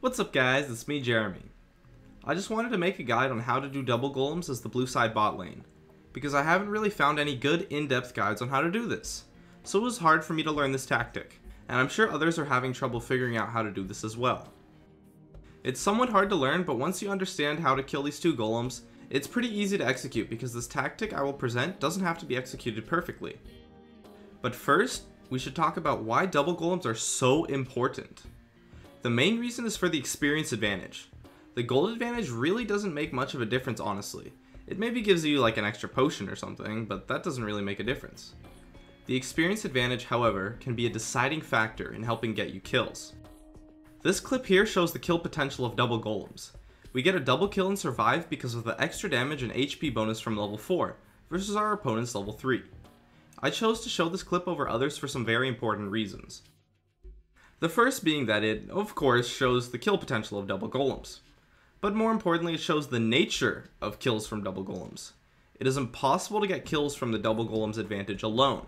What's up guys, it's me Jeremy. I just wanted to make a guide on how to do double golems as the blue side bot lane, because I haven't really found any good in-depth guides on how to do this, so it was hard for me to learn this tactic, and I'm sure others are having trouble figuring out how to do this as well. It's somewhat hard to learn, but once you understand how to kill these two golems, it's pretty easy to execute because this tactic I will present doesn't have to be executed perfectly. But first, we should talk about why double golems are so important. The main reason is for the experience advantage. The gold advantage really doesn't make much of a difference, honestly. It maybe gives you like an extra potion or something, but that doesn't really make a difference. The experience advantage, however, can be a deciding factor in helping get you kills. This clip here shows the kill potential of double golems. We get a double kill and survive because of the extra damage and HP bonus from level 4 versus our opponent's level 3. I chose to show this clip over others for some very important reasons. The first being that it, of course, shows the kill potential of double golems. But more importantly, it shows the nature of kills from double golems. It is impossible to get kills from the double golems advantage alone.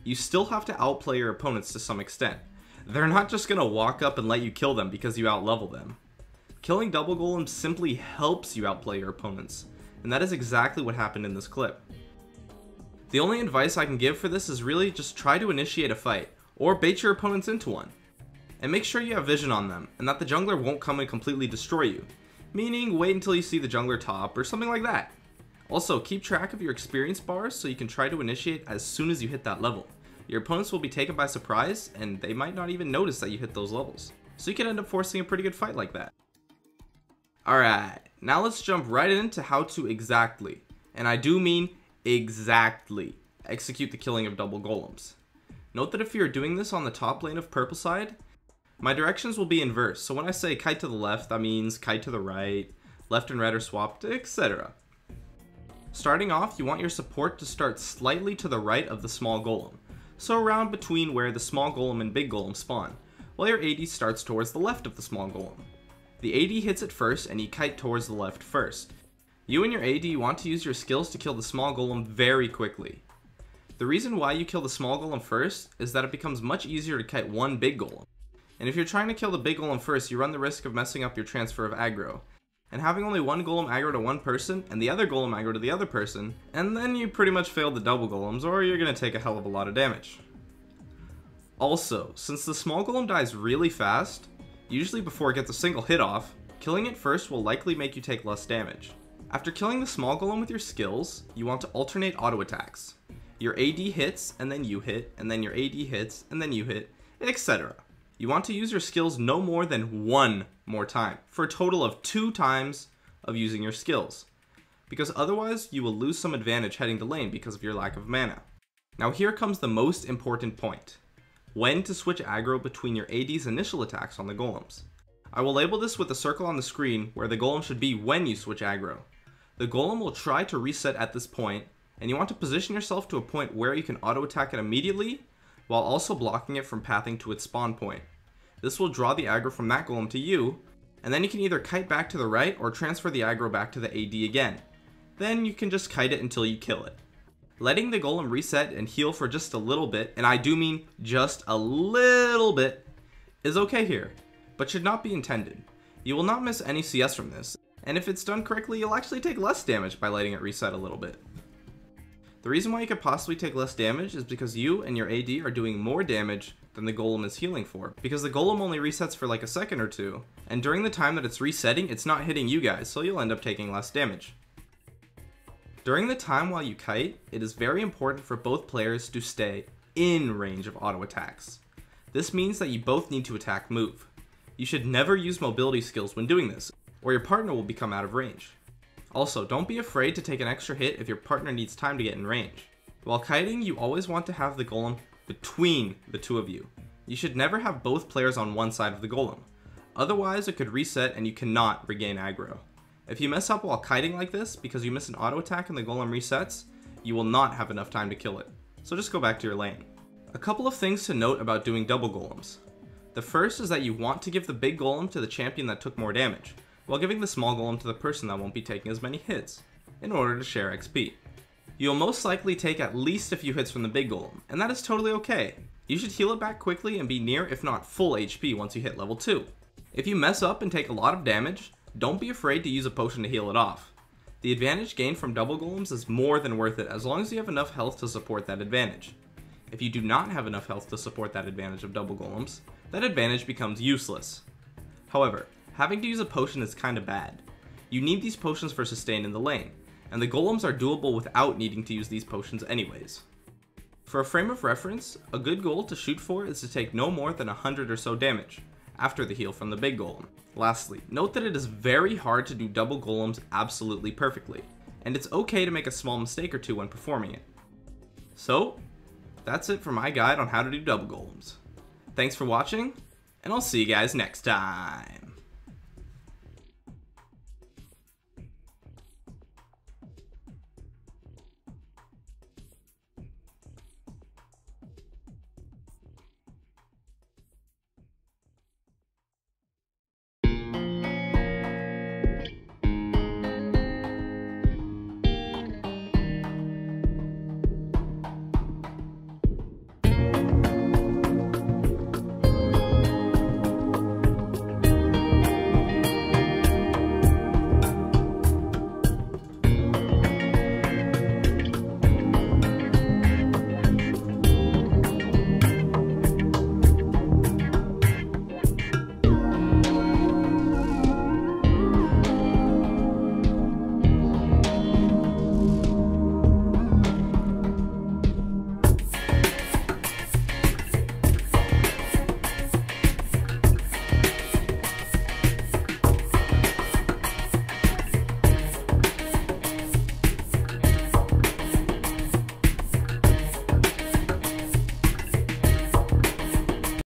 You still have to outplay your opponents to some extent. They're not just going to walk up and let you kill them because you outlevel them. Killing double golems simply helps you outplay your opponents, and that is exactly what happened in this clip. The only advice I can give for this is really just try to initiate a fight, or bait your opponents into one. And make sure you have vision on them, and that the jungler won't come and completely destroy you. Meaning, wait until you see the jungler top, or something like that. Also, keep track of your experience bars so you can try to initiate as soon as you hit that level. Your opponents will be taken by surprise, and they might not even notice that you hit those levels. So you can end up forcing a pretty good fight like that. Alright, now let's jump right into how to exactly, and I do mean exactly, execute the killing of double golems. Note that if you're doing this on the top lane of purple side, my directions will be inverse, so when I say kite to the left, that means kite to the right, left and right are swapped, etc. Starting off, you want your support to start slightly to the right of the small golem, so around between where the small golem and big golem spawn, while your AD starts towards the left of the small golem. The AD hits it first and you kite towards the left first. You and your AD want to use your skills to kill the small golem very quickly. The reason why you kill the small golem first is that it becomes much easier to kite one big golem. And if you're trying to kill the big golem first, you run the risk of messing up your transfer of aggro. And having only one golem aggro to one person, and the other golem aggro to the other person, and then you pretty much failed the double golems, or you're going to take a hell of a lot of damage. Also, since the small golem dies really fast, usually before it gets a single hit off, killing it first will likely make you take less damage. After killing the small golem with your skills, you want to alternate auto attacks. Your AD hits, and then you hit, and then your AD hits, and then you hit, etc. You want to use your skills no more than one more time, for a total of 2 times of using your skills, because otherwise you will lose some advantage heading to lane because of your lack of mana. Now here comes the most important point: when to switch aggro between your AD's initial attacks on the golems. I will label this with a circle on the screen where the golem should be when you switch aggro. The golem will try to reset at this point, and you want to position yourself to a point where you can auto attack it immediately, while also blocking it from pathing to its spawn point. This will draw the aggro from that golem to you, and then you can either kite back to the right or transfer the aggro back to the AD again. Then you can just kite it until you kill it. Letting the golem reset and heal for just a little bit, and I do mean just a little bit, is okay here, but should not be intended. You will not miss any CS from this, and if it's done correctly, you'll actually take less damage by letting it reset a little bit. The reason why you could possibly take less damage is because you and your AD are doing more damage than the golem is healing for, because the golem only resets for like a second or two, and during the time that it's resetting, it's not hitting you guys, so you'll end up taking less damage. During the time while you kite, it is very important for both players to stay in range of auto attacks. This means that you both need to attack move. You should never use mobility skills when doing this, or your partner will become out of range. Also, don't be afraid to take an extra hit if your partner needs time to get in range. While kiting, you always want to have the golem between the two of you. You should never have both players on one side of the golem. Otherwise, it could reset and you cannot regain aggro. If you mess up while kiting like this because you miss an auto attack and the golem resets, you will not have enough time to kill it. So just go back to your lane. A couple of things to note about doing double golems. The first is that you want to give the big golem to the champion that took more damage, while giving the small golem to the person that won't be taking as many hits, in order to share XP. You'll most likely take at least a few hits from the big golem, and that is totally okay. You should heal it back quickly and be near if not full HP once you hit level 2. If you mess up and take a lot of damage, don't be afraid to use a potion to heal it off. The advantage gained from double golems is more than worth it as long as you have enough health to support that advantage. If you do not have enough health to support that advantage of double golems, that advantage becomes useless. However, having to use a potion is kinda bad. You need these potions for sustain in the lane, and the golems are doable without needing to use these potions anyways. For a frame of reference, a good goal to shoot for is to take no more than 100 or so damage, after the heal from the big golem. Lastly, note that it is very hard to do double golems absolutely perfectly, and it's okay to make a small mistake or two when performing it. So, that's it for my guide on how to do double golems. Thanks for watching, and I'll see you guys next time.